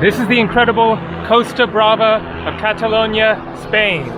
This is the incredible Costa Brava of Catalonia, Spain.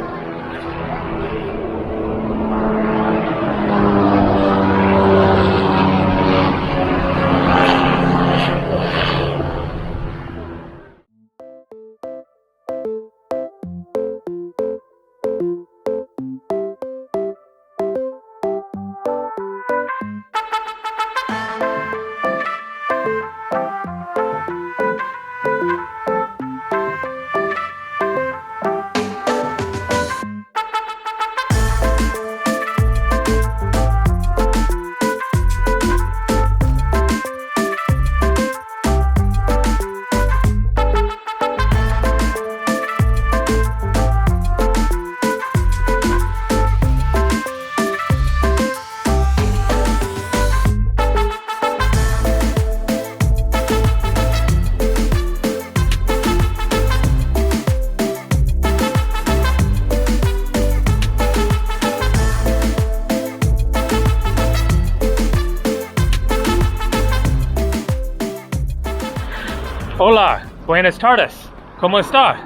Hola, buenas tardes, ¿cómo está?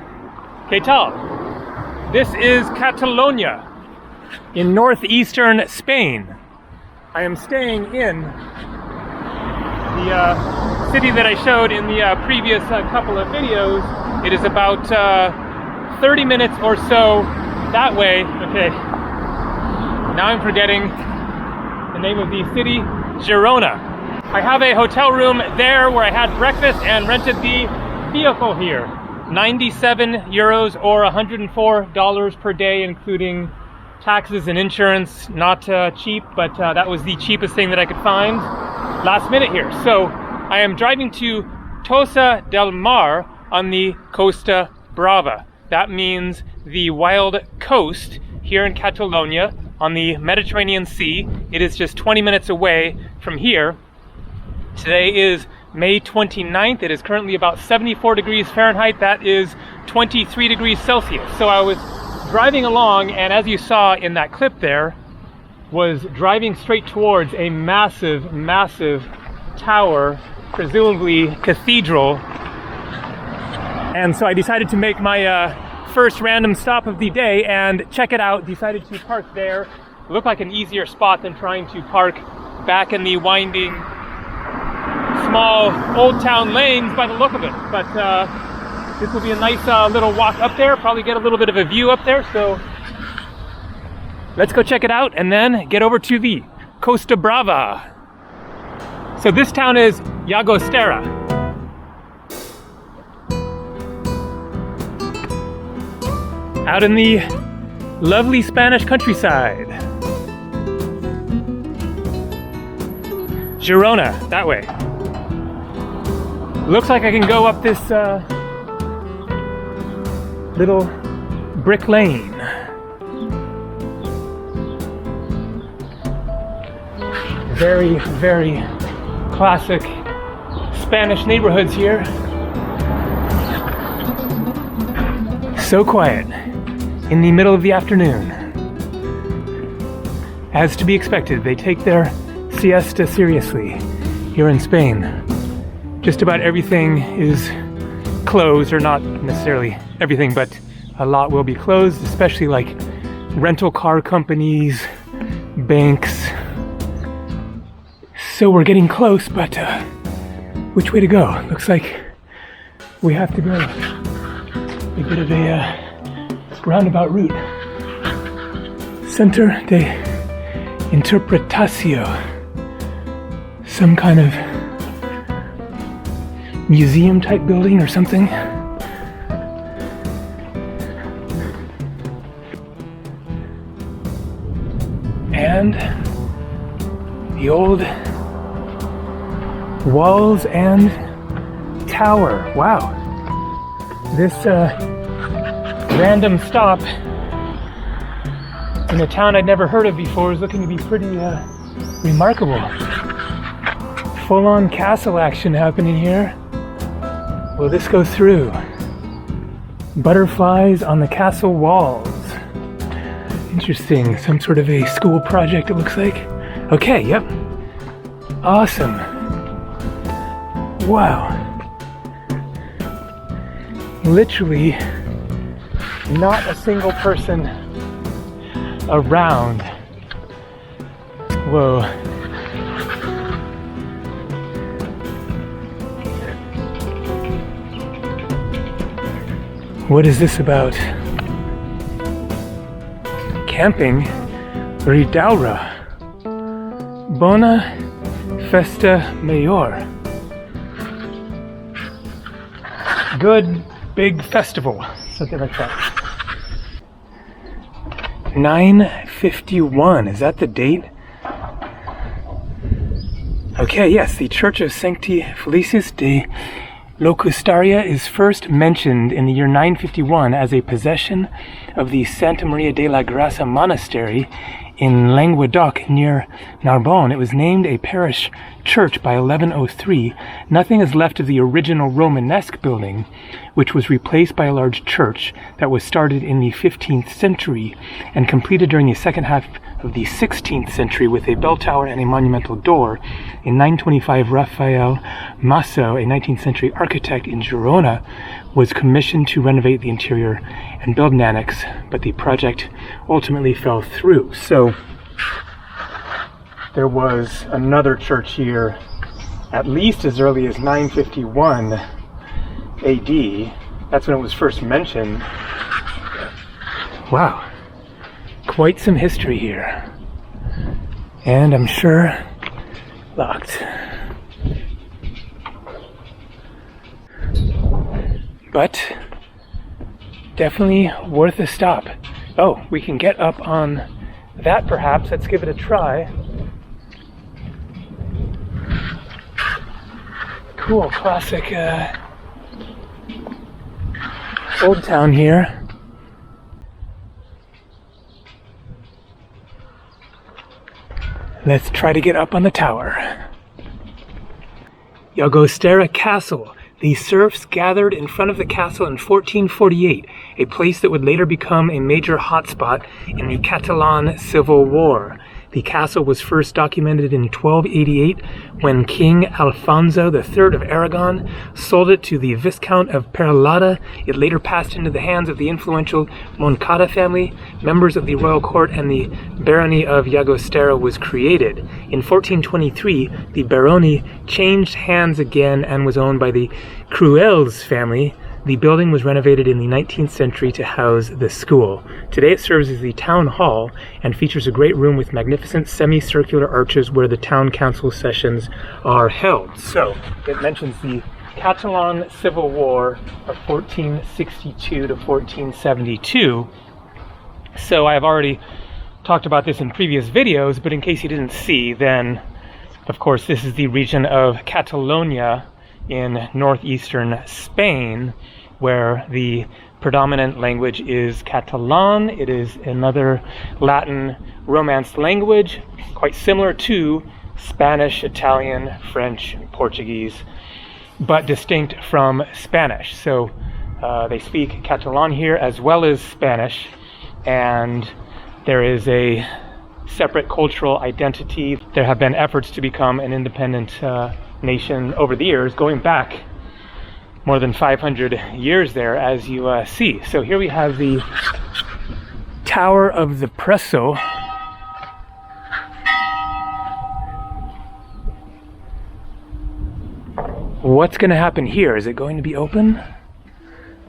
¿Qué tal? This is Catalonia in northeastern Spain. I am staying in the city that I showed in the previous couple of videos. It is about 30 minutes or so that way. Okay, now I'm forgetting the name of the city, Girona. I have a hotel room there where I had breakfast and rented the vehicle here. 97 euros or $104 per day, including taxes and insurance. Not cheap, but that was the cheapest thing that I could find last minute here. So I am driving to Tossa de Mar on the Costa Brava. That means the wild coast here in Catalonia on the Mediterranean Sea. It is just 20 minutes away from here. Today is May 29th. It is currently about 74 degrees Fahrenheit. That is 23 degrees Celsius. So I was driving along, and as you saw in that clip there, was driving straight towards a massive, massive tower, presumably cathedral. And so I decided to make my first random stop of the day and check it out. Decided to park there. Looked like an easier spot than trying to park back in the winding small old town lanes by the look of it, but this will be a nice little walk up there, probably get a little bit of a view up there, so let's go check it out and then get over to the Costa Brava. So this town is Llagostera. Out in the lovely Spanish countryside. Girona, that way. Looks like I can go up this little brick lane. Very, very classic Spanish neighborhoods here. So quiet in the middle of the afternoon. As to be expected, they take their siesta seriously here in Spain. Just about everything is closed, or not necessarily everything, but a lot will be closed, especially like rental car companies, banks. So we're getting close, but which way to go? Looks like we have to go a bit of a roundabout route. Centro de Interpretatio. Some kind of museum type building or something. And the old walls and tower. Wow. This random stop in a town I'd never heard of before is looking to be pretty remarkable. Full-on castle action happening here. Will this go through? Butterflies on the castle walls. Interesting, some sort of a school project it looks like. Okay, yep. Awesome. Wow. Literally not a single person around. Whoa. What is this about? Camping? Ridaura. Bona Festa Mayor. Good big festival. Something like that. 951. Is that the date? Okay, yes, the Church of Sancti Felicis de Llagostera is first mentioned in the year 951 as a possession of the Santa Maria de la Grassa monastery in Languedoc near Narbonne. It was named a parish church by 1103. Nothing is left of the original Romanesque building, which was replaced by a large church that was started in the 15th century and completed during the second half of the 16th century with a bell tower and a monumental door. In 925, Raphael Masso, a 19th century architect in Girona, was commissioned to renovate the interior and build an annex, but the project ultimately fell through. So there was another church here at least as early as 951 AD. That's when it was first mentioned. Wow. Quite some history here. And I'm sure locked. But definitely worth a stop. Oh, we can get up on that perhaps. Let's give it a try. Cool, classic old town here. Let's try to get up on the tower. Llagostera Castle. The serfs gathered in front of the castle in 1448, a place that would later become a major hotspot in the Catalan Civil War. The castle was first documented in 1288 when King Alfonso III of Aragon sold it to the Viscount of Peralada. It later passed into the hands of the influential Moncada family, members of the royal court, and the barony of Llagostera was created. In 1423, the barony changed hands again and was owned by the Cruels family. The building was renovated in the 19th century to house the school. Today it serves as the town hall and features a great room with magnificent semicircular arches where the town council sessions are held. So it mentions the Catalan Civil War of 1462 to 1472. So I have already talked about this in previous videos, but in case you didn't see, then of course this is the region of Catalonia in northeastern Spain, where the predominant language is Catalan. It is another Latin Romance language, quite similar to Spanish, Italian, French, Portuguese, but distinct from Spanish. So they speak Catalan here as well as Spanish, and there is a separate cultural identity. There have been efforts to become an independent nation over the years, going back more than 500 years there, as you see. So here we have the Tower of the Presso. What's going to happen here? Is it going to be open?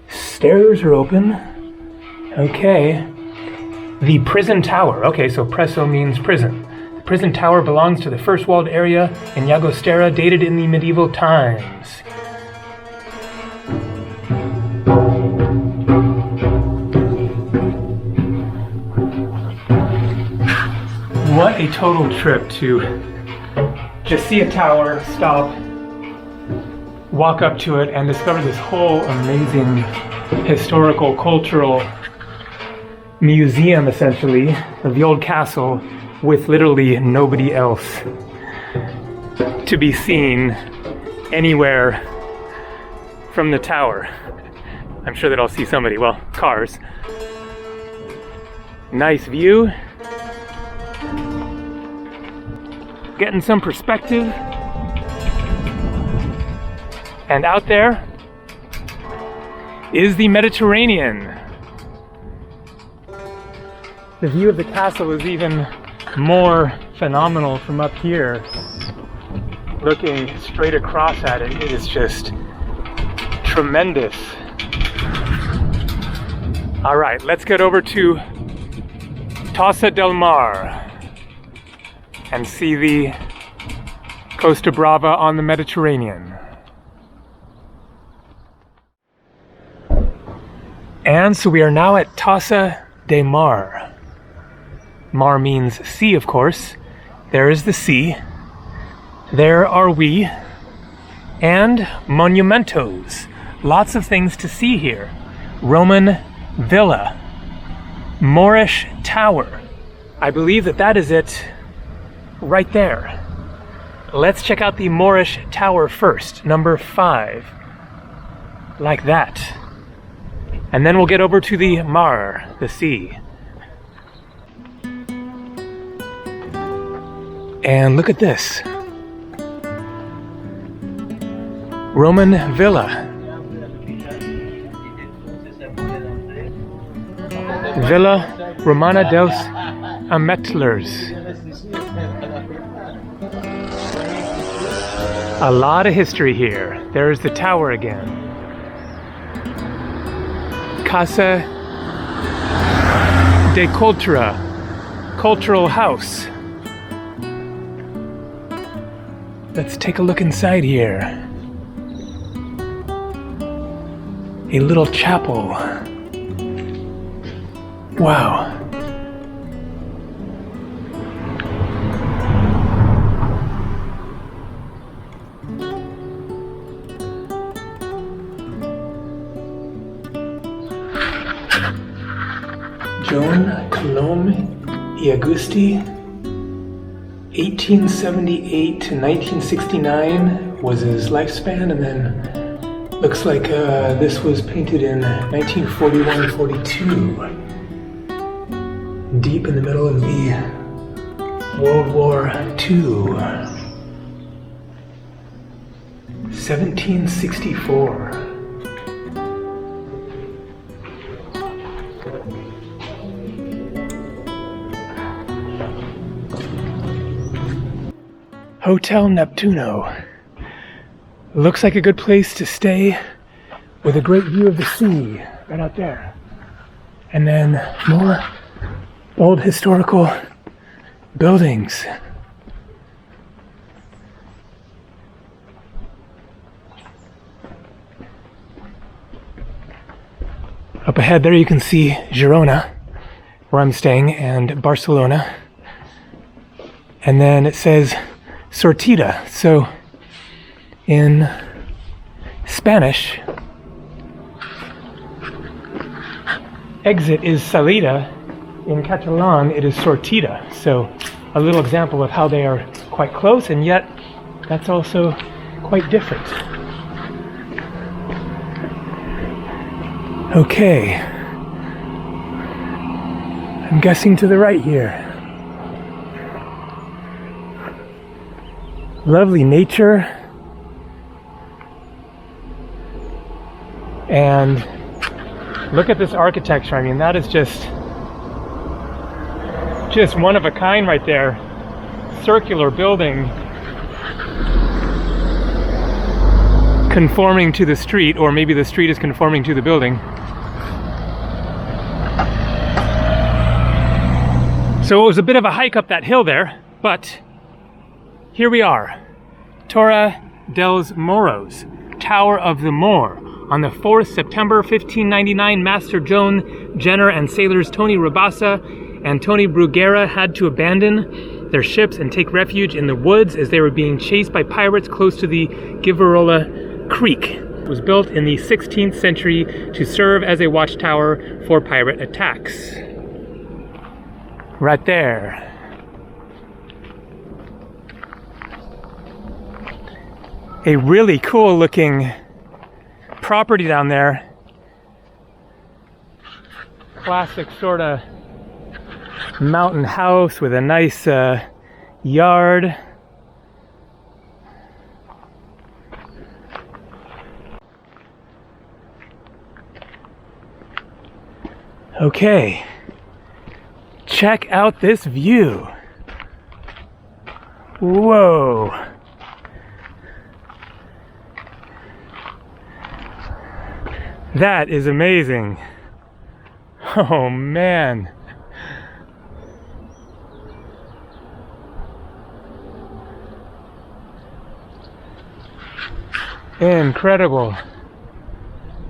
Stairs are open. Okay. The prison tower. Okay, so Presso means prison. The prison tower belongs to the first walled area in Llagostera, dated in the medieval times. What a total trip to just see a tower, stop, walk up to it, and discover this whole amazing historical, cultural museum, essentially, of the old castle with literally nobody else to be seen anywhere from the tower. I'm sure that I'll see somebody, well, cars. Nice view. Getting some perspective. And out there is the Mediterranean. The view of the castle is even more phenomenal from up here. Looking straight across at it, it is just tremendous. All right, let's get over to Tossa del Mar and see the Costa Brava on the Mediterranean. And so we are now at Tossa de Mar. Mar means sea, of course. There is the sea. There are we. And monumentos. Lots of things to see here. Roman villa. Moorish tower. I believe that that is it right there. Let's check out the Moorish tower first, number 5. Like that. And then we'll get over to the Mar, the sea. And look at this. Roman villa. Villa Romana dels Ametlers. A lot of history here. There's the tower again. Casa de Cultura, cultural house. Let's take a look inside here. A little chapel. Wow. John Colomb y Augusti, 1878 to 1969 was his lifespan, and then looks like this was painted in 1941-42, deep in the middle of the World War II. 1764. Hotel Neptuno. Looks like a good place to stay with a great view of the sea right out there. And then more old historical buildings. Up ahead there you can see Girona, where I'm staying, and Barcelona. And then it says Sortida. So in Spanish, exit is salida. In Catalan, it is sortida. So a little example of how they are quite close, and yet that's also quite different. Okay. I'm guessing to the right here. Lovely nature, and look at this architecture. I mean, that is just one of a kind right there. Circular building conforming to the street, or maybe the street is conforming to the building. So it was a bit of a hike up that hill there, but here we are, Torre dels Moros, Tower of the Moor. On the 4th September 1599, Master Joan Jenner and sailors Tony Rabassa and Tony Bruguera had to abandon their ships and take refuge in the woods as they were being chased by pirates close to the Giverola Creek. was built in the 16th century to serve as a watchtower for pirate attacks. Right there. A really cool looking property down there. Classic sort of mountain house with a nice yard. Okay, check out this view. Whoa. That is amazing. Oh man. Incredible.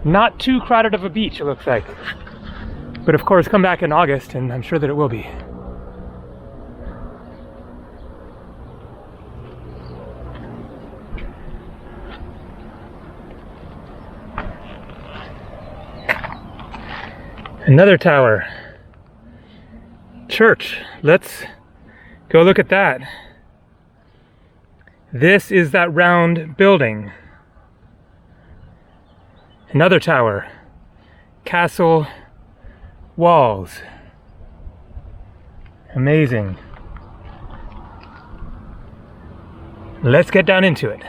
Not too crowded of a beach, it looks like. But of course, come back in August and I'm sure that it will be. Another tower. Church. Let's go look at that. This is that round building. Another tower. Castle walls. Amazing. Let's get down into it.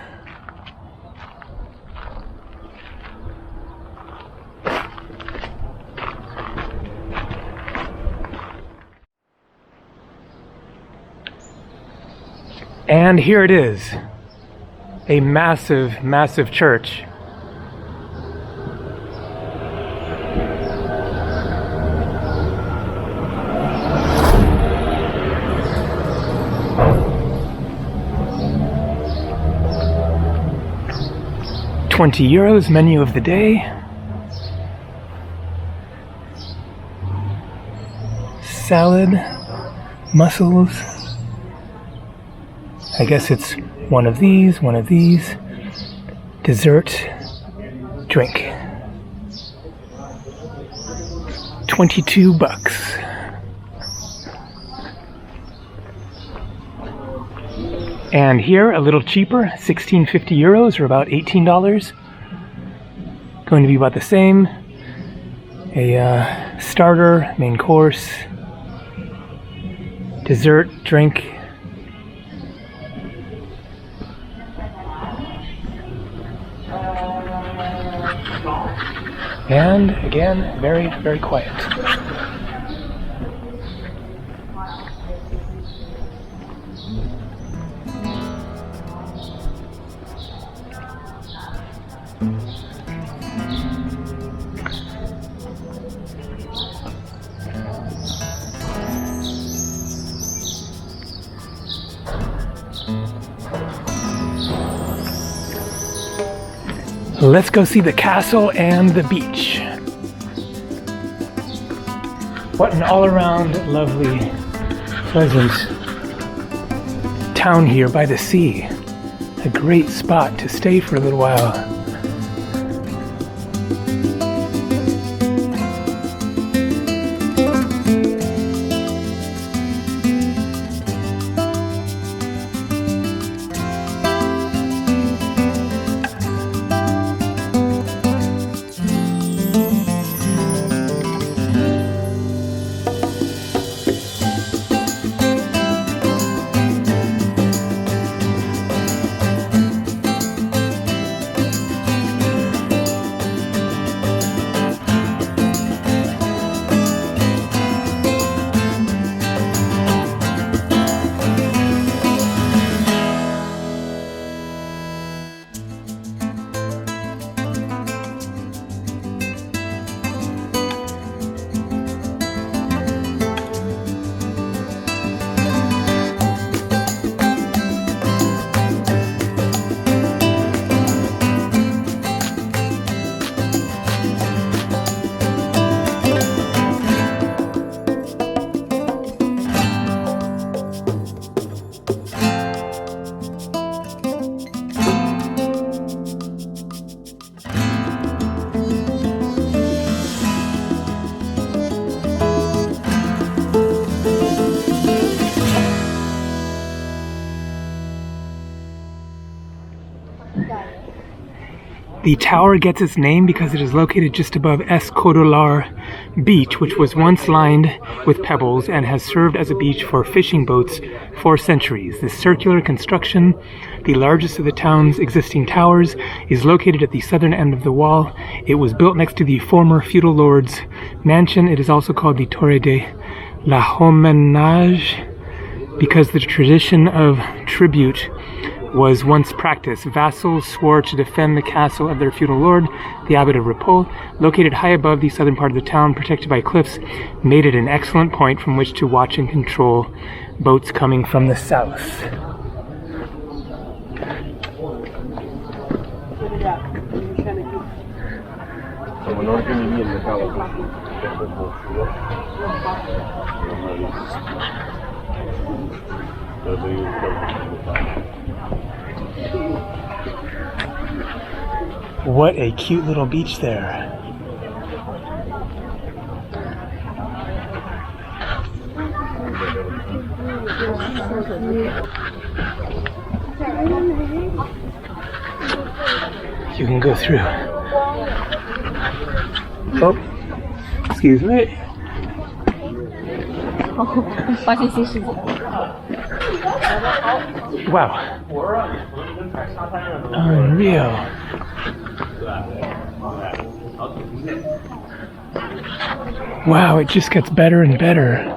And here it is. A massive, massive church. €20 menu of the day. Salad, mussels. I guess it's one of these, dessert, drink. $22. And here, a little cheaper, €16.50 or about $18. Going to be about the same. A starter, main course, dessert, drink. And again, very, very quiet. Let's go see the castle and the beach. What an all-around lovely, pleasant town here by the sea. A great spot to stay for a little while. The tower gets its name because it is located just above Escodolar Beach, which was once lined with pebbles and has served as a beach for fishing boats for centuries. This circular construction, the largest of the town's existing towers, is located at the southern end of the wall. It was built next to the former feudal lord's mansion. It is also called the Torre de la Homenage because the tradition of tribute was once practiced. Vassals swore to defend the castle of their feudal lord, the Abbot of Ripoll. Located high above the southern part of the town, protected by cliffs, made it an excellent point from which to watch and control boats coming from the south. What a cute little beach there. You can go through. Oh, excuse me. Wow. Unreal. Wow, it just gets better and better.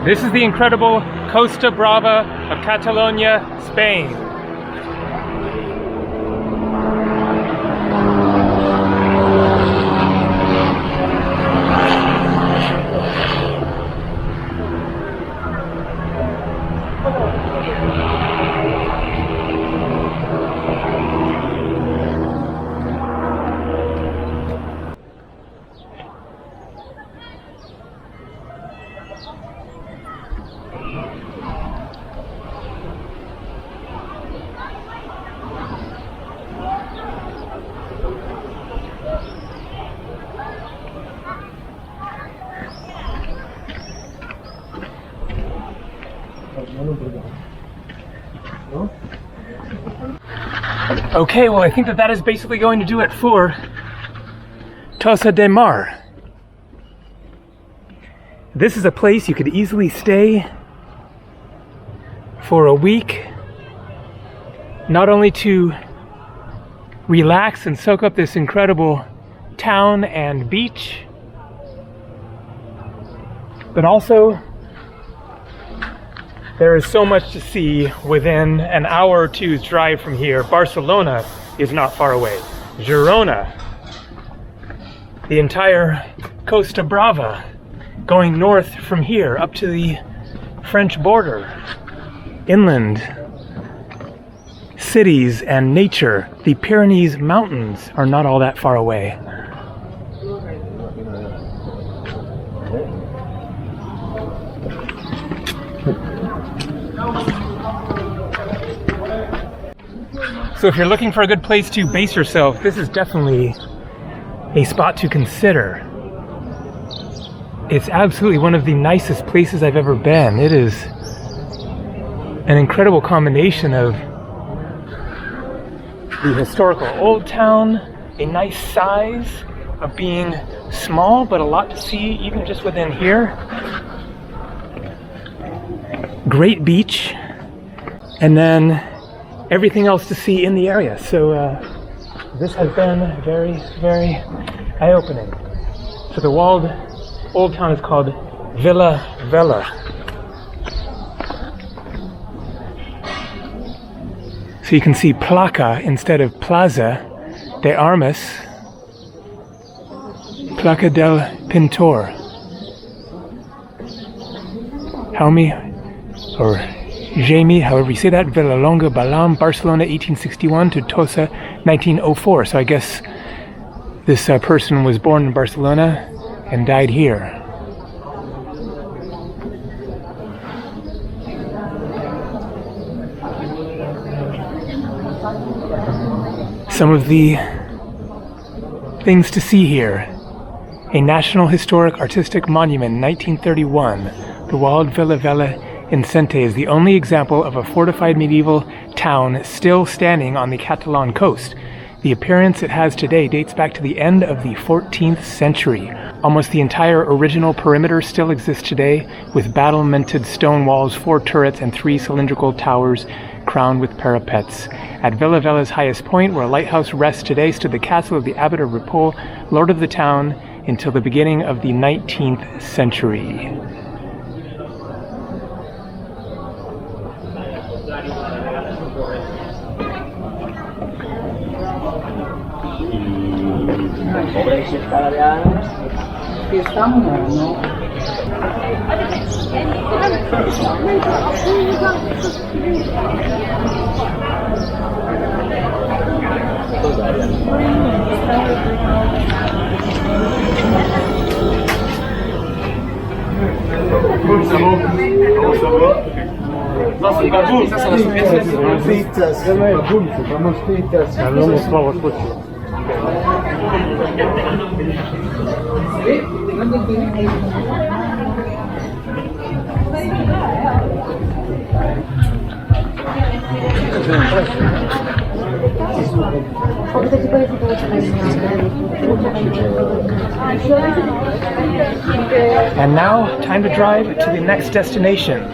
This is the incredible Costa Brava of Catalonia, Spain. Okay, well I think that is basically going to do it for Tossa de Mar. This is a place you could easily stay for a week, not only to relax and soak up this incredible town and beach, but also there is so much to see within an hour or two's drive from here. Barcelona is not far away. Girona, the entire Costa Brava, going north from here up to the French border. Inland cities and nature. The Pyrenees Mountains are not all that far away. So if you're looking for a good place to base yourself, this is definitely a spot to consider. It's absolutely one of the nicest places I've ever been. It is an incredible combination of the historical old town, a nice size of being small, but a lot to see even just within here. Great beach, and then everything else to see in the area. So this has been very, very eye-opening. So the walled old town is called Villa Vella. So you can see Placa instead of Plaza de Armas, Placa del Pintor. Jaume, or Jamie, however you say that, Villalonga Balam, Barcelona 1861 to Tossa 1904. So I guess this person was born in Barcelona and died here. Some of the things to see here. A National Historic Artistic Monument, 1931. The walled Villa Vella in Cente is the only example of a fortified medieval town still standing on the Catalan coast. The appearance it has today dates back to the end of the 14th century. Almost the entire original perimeter still exists today, with battlemented stone walls, 4 turrets, and 3 cylindrical towers crowned with parapets. At Villa Vella's highest point, where a lighthouse rests today, stood the castle of the Abbot of Ripoll, lord of the town, until the beginning of the 19th century. Nasıl baboon? Sana soruyorsunuz. Pizzas. Baboon, vamos pizzas. Hablamos para vosotros. And now, time to drive to the next destination.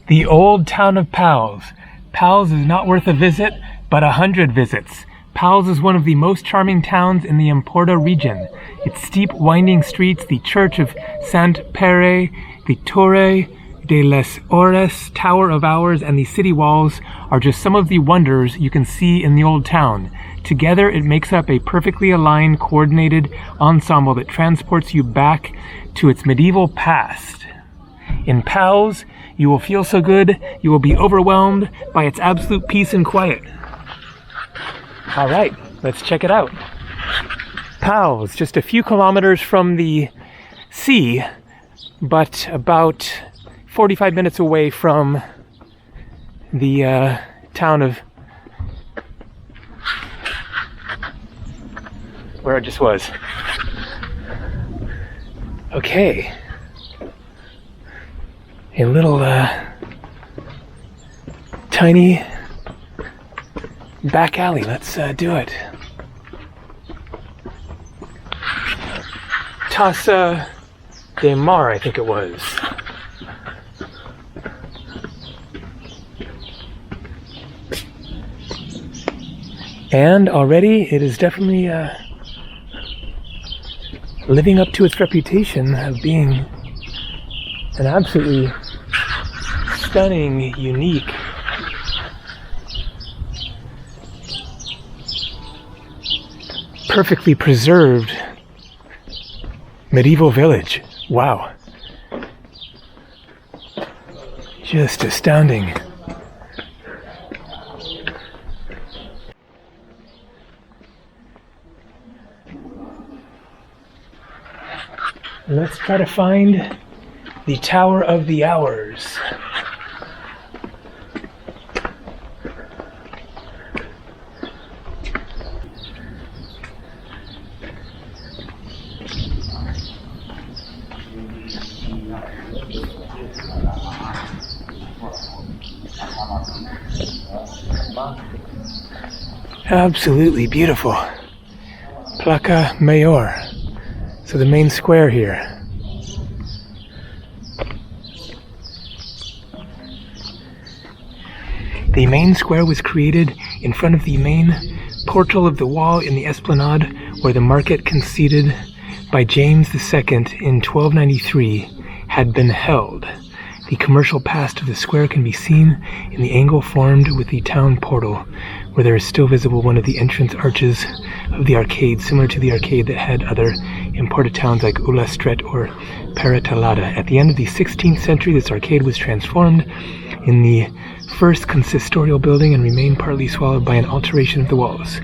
The old town of Pals. Pals is not worth a visit, but 100 visits. Pals is one of the most charming towns in the Emporta region. Its steep, winding streets, the church of Sant Pere, the Torre de les Ores, Tower of Hours, and the city walls are just some of the wonders you can see in the old town. Together, it makes up a perfectly aligned, coordinated ensemble that transports you back to its medieval past. In Pals, you will feel so good, you will be overwhelmed by its absolute peace and quiet. All right, let's check it out. Pals, just a few kilometers from the sea, but about 45 minutes away from the town of where it just was. Okay. A little tiny back alley. Let's do it. Tossa de Mar, I think it was. And already it is definitely living up to its reputation of being an absolutely stunning, unique, perfectly preserved medieval village. Wow. Just astounding. Let's try to find the Tower of the Hours. Absolutely beautiful. Placa Mayor. So the main square here. The main square was created in front of the main portal of the wall in the esplanade where the market conceded by James II in 1293 had been held. The commercial past of the square can be seen in the angle formed with the town portal, where there is still visible one of the entrance arches of the arcade, similar to the arcade that had other imported towns like Llagostera or Peretalada. At the end of the 16th century, this arcade was transformed in the first consistorial building and remained partly swallowed by an alteration of the walls.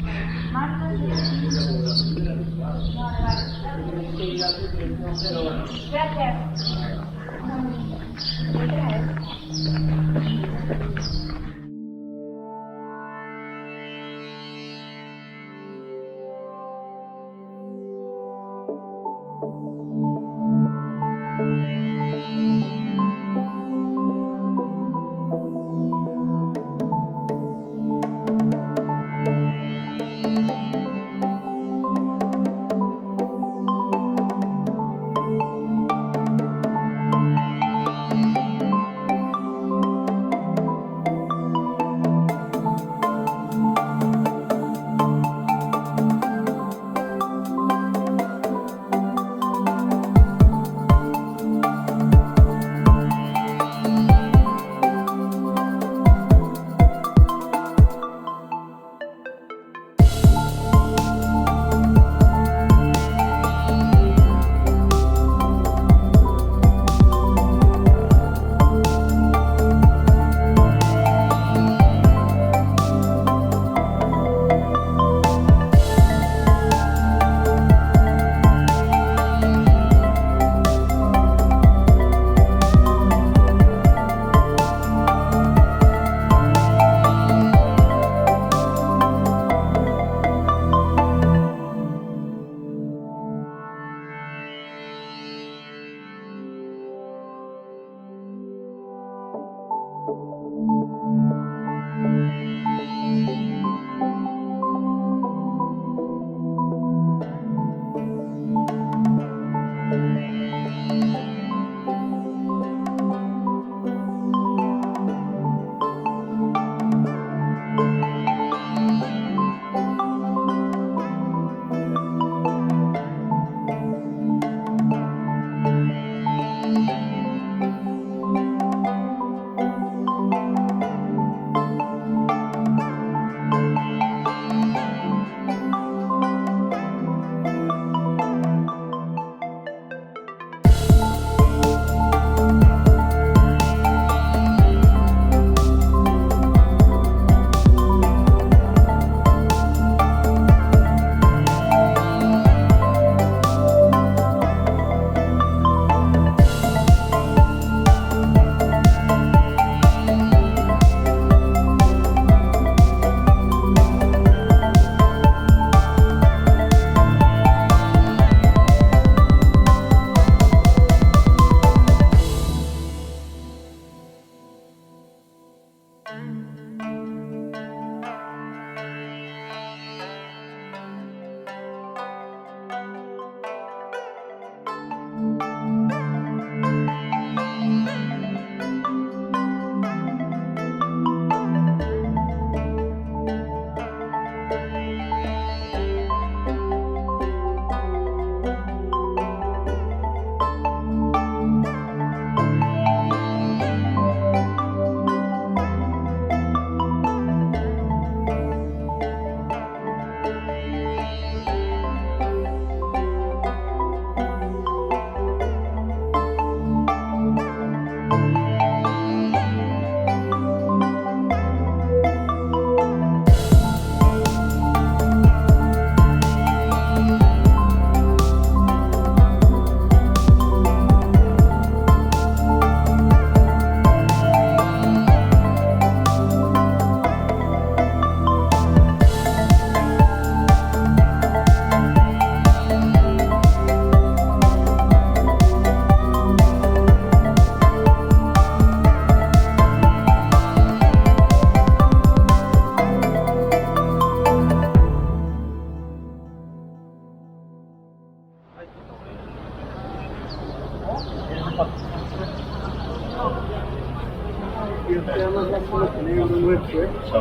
So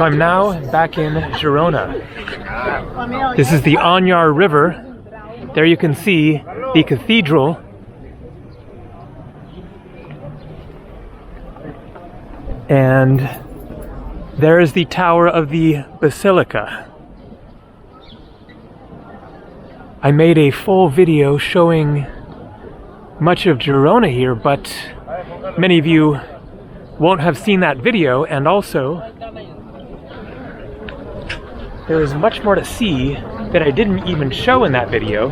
I'm now back in Girona. This is the Ooyy River. There you can see the cathedral. And there is the tower of the basilica. I made a full video showing much of Girona here, but many of you won't have seen that video, and also there is much more to see that I didn't even show in that video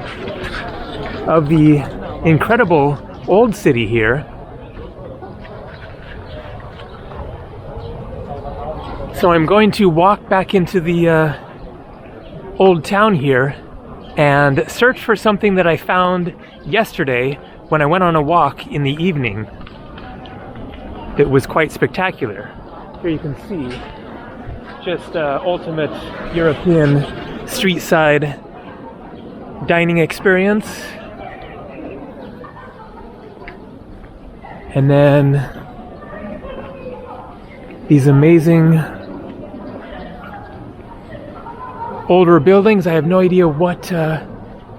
of the incredible old city here. So I'm going to walk back into the old town here and search for something that I found yesterday when I went on a walk in the evening. It was quite spectacular. Here you can see just ultimate European street side dining experience. And then these amazing older buildings. I have no idea what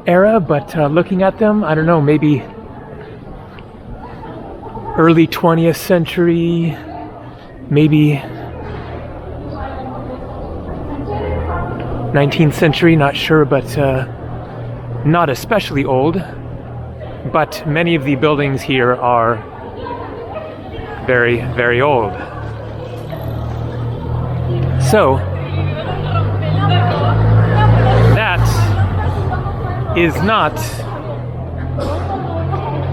era, but looking at them, I don't know, maybe early 20th century, maybe 19th century, not sure, but not especially old. But many of the buildings here are very, very old. So, that is not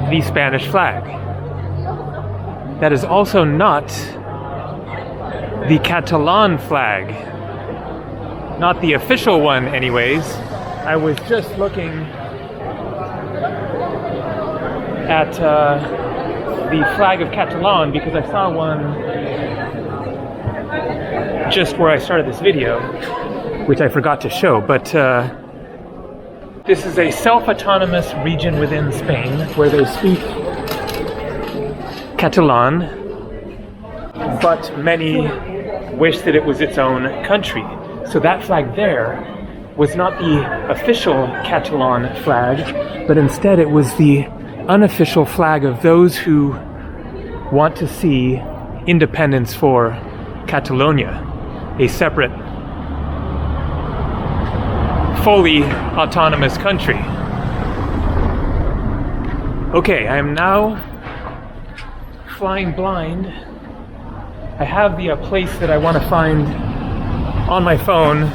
the Spanish flag. That is also not the Catalan flag. Not the official one, anyways. I was just looking at the flag of Catalan because I saw one just where I started this video, which I forgot to show. But this is a self-autonomous region within Spain where they speak Catalan, but many wish that it was its own country. So that flag there was not the official Catalan flag, but instead it was the unofficial flag of those who want to see independence for Catalonia, a separate, fully autonomous country. Okay, I am now flying blind. I have the place that I want to find on my phone,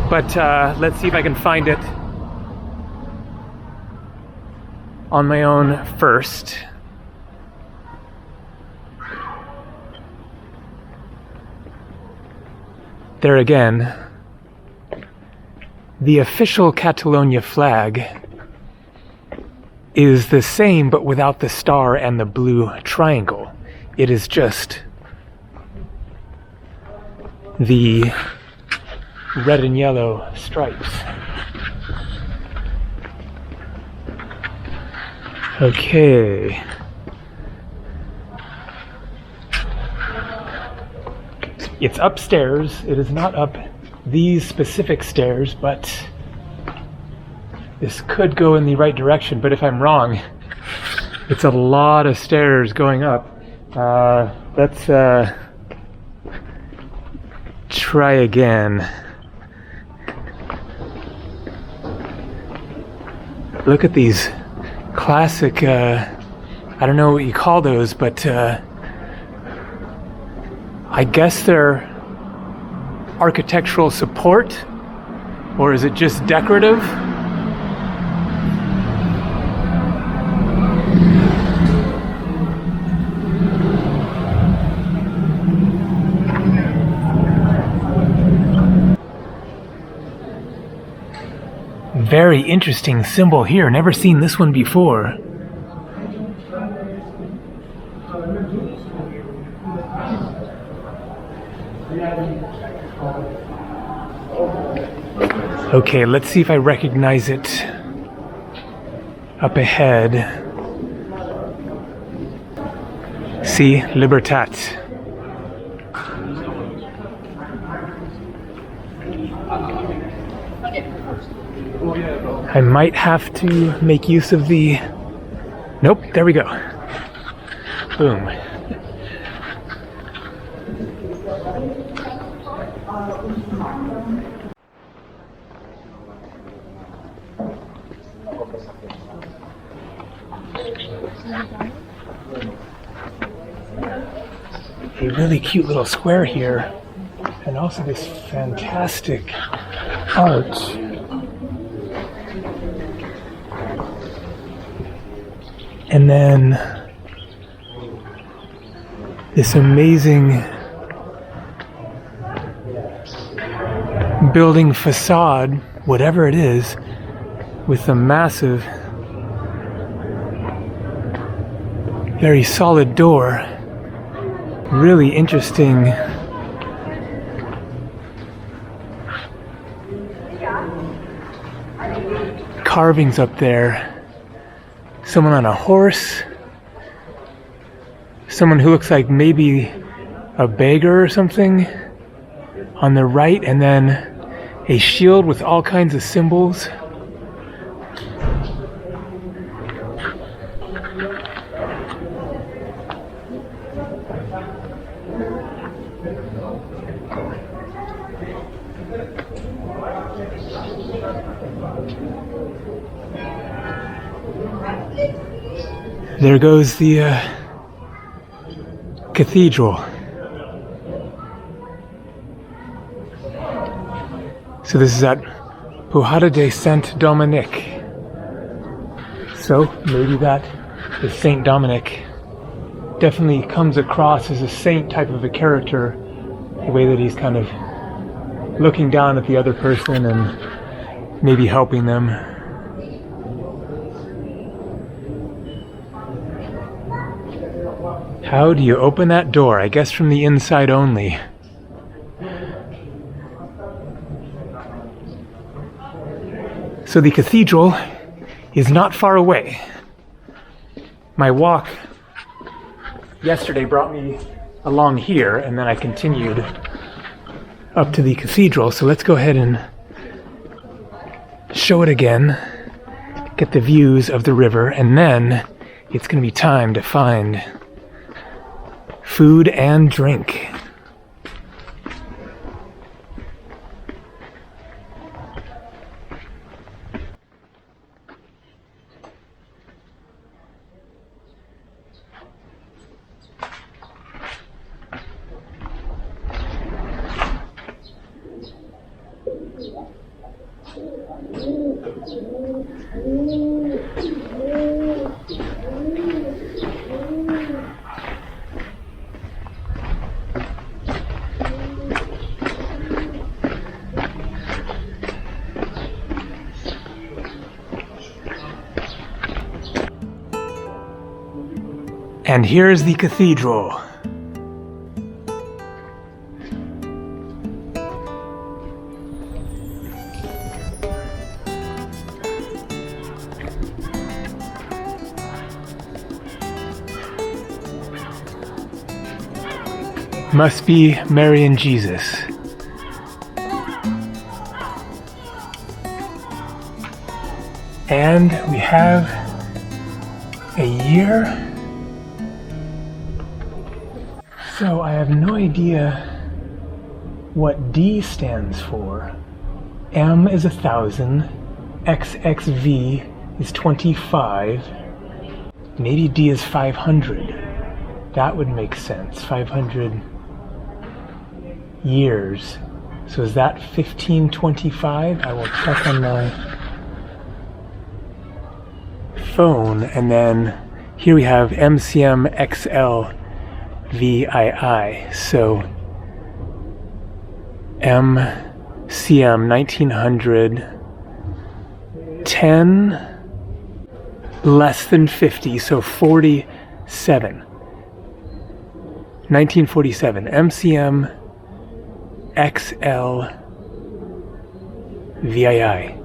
but let's see if I can find it on my own first. There again, the official Catalonia flag is the same but without the star and the blue triangle. It is just the red and yellow stripes. Okay. It's upstairs. It is not up these specific stairs, but this could go in the right direction. But if I'm wrong, it's a lot of stairs going up. Let's try again. Look at these classic, I don't know what you call those, but I guess they're architectural support, or is it just decorative? Very interesting symbol here. Never seen this one before. Okay, let's see if I recognize it up ahead. See, Libertat. I might have to make use of the... Nope, there we go. Boom. A really cute little square here, and also this fantastic art. And then this amazing building facade, whatever it is, with a massive, very solid door. Really interesting carvings up there. Someone on a horse, someone who looks like maybe a beggar or something on the right, and then a shield with all kinds of symbols. There goes the cathedral. So this is at Pujarra de Sant Dominic. So maybe that is Saint Dominic. Definitely comes across as a saint type of a character, the way that he's kind of looking down at the other person and maybe helping them. How do you open that door? I guess from the inside only. So the cathedral is not far away. My walk yesterday brought me along here, and then I continued up to the cathedral. So let's go ahead and show it again, get the views of the river, and then it's going to be time to find food and drink. And here's the cathedral. Must be Mary and Jesus. And we have a year. So I have no idea what D stands for. M is 1,000, XXV is 25, maybe D is 500. That would make sense, 500 years. So is that 1525? I will check on my phone, and then here we have MCM XL VII. So MCM 1900, 10 less than 50, so 47. 1947, MCM XL VII.